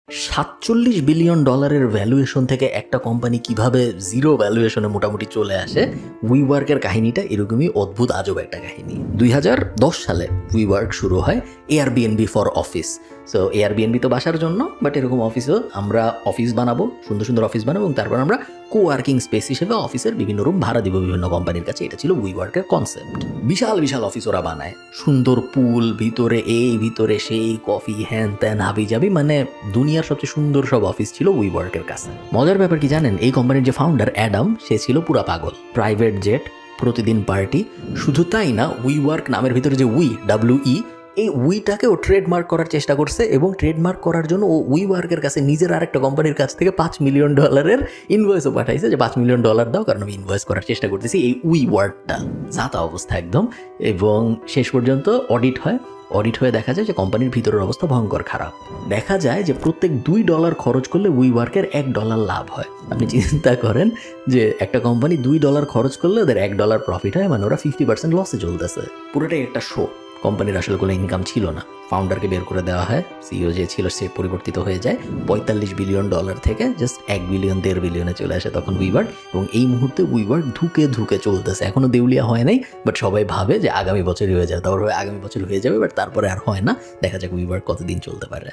$47 billion valuation থেকে একটা company কিভাবে জিরো ভ্যালুয়েশনে মোটামুটি চলে আসে, উইওয়ার্কের কাহিনীটা এরকমই অদ্ভুত আজব একটা কাহিনী। 2010 সালে উইওয়ার্ক শুরু হয় Airbnb for office. So Airbnb তো বাসার জন্য, বাট এরকম অফিসও আমরা অফিস বানাবো, সুন্দর সুন্দর অফিস বানাবো এবং তারপর আমরা কোয়ার্কিং স্পেস হিসেবে অফিসের বিভিন্ন রুম ভাড়া দিব বিভিন্ন কোম্পানির কাছে। এটা ছিল উইওয়ার্কের কনসেপ্ট। বিশাল বিশাল অফিস ওরা বানায়, সুন্দর পুল, ভিতরে এই ভিতরে সেই, কফি হ্যান ত্যান হাবি যাবি, মানে দুনিয়ার সবচেয়ে সুন্দর সব অফিস ছিল উইওয়ার্কের কাছে। মজার ব্যাপার কি জানেন, এই কোম্পানির যে ফাউন্ডার অ্যাডাম, সে ছিল পুরা পাগল। প্রাইভেট জেট, প্রতিদিন পার্টি। শুধু তাই না, উইওয়ার্ক নামের ভিতরে যে WE, এই উইটাকে ও ট্রেডমার্ক করার চেষ্টা করছে এবং ট্রেডমার্ক করার জন্য ও উইওয়ার্কের কাছে নিজের আরেকটা কোম্পানির কাছ থেকে $5 মিলিয়ন ইনভয়েসও পাঠাইছে যে $5 মিলিয়ন দাও, কারণ আমি ইনভয়েস করার চেষ্টা করতেছি এই উইওয়ার্কটা। যাতা অবস্থা একদম। এবং শেষ পর্যন্ত অডিট হয়ে দেখা যায় যে কোম্পানির ভিতরের অবস্থা ভয়ঙ্কর খারাপ। দেখা যায় যে প্রত্যেক $2 খরচ করলে উইওয়ার্কের $1 লাভ হয়। আপনি চিন্তা করেন যে একটা কোম্পানি $2 খরচ করলে ওদের $1 প্রফিট হয়, মানে ওরা 50% লসে চলতেছে। পুরোটাই একটা শো। কোম্পানির আসলে কোনো ইনকাম ছিল না। ফাউন্ডারকে বের করে দেওয়া হয়, সিইও যে ছিল সে পরিবর্তিত হয়ে যায়। $45 বিলিয়ন থেকে জাস্ট $1 বিলিয়ন 1.5 বিলিয়নে চলে আসে তখন উইওয়ার্ক। এবং এই মুহূর্তে উইওয়ার্ক ধুকে চলতেছে। এখনো দেউলিয়া হয় নাই, বাট সবাই ভাবে যে আগামী বছরই হয়ে যাবে, তারপর আগামী বছর হয়ে যাবে, বাট তারপরে আর হয় না। দেখা যাক উইওয়ার্ক কতদিন চলতে পারে।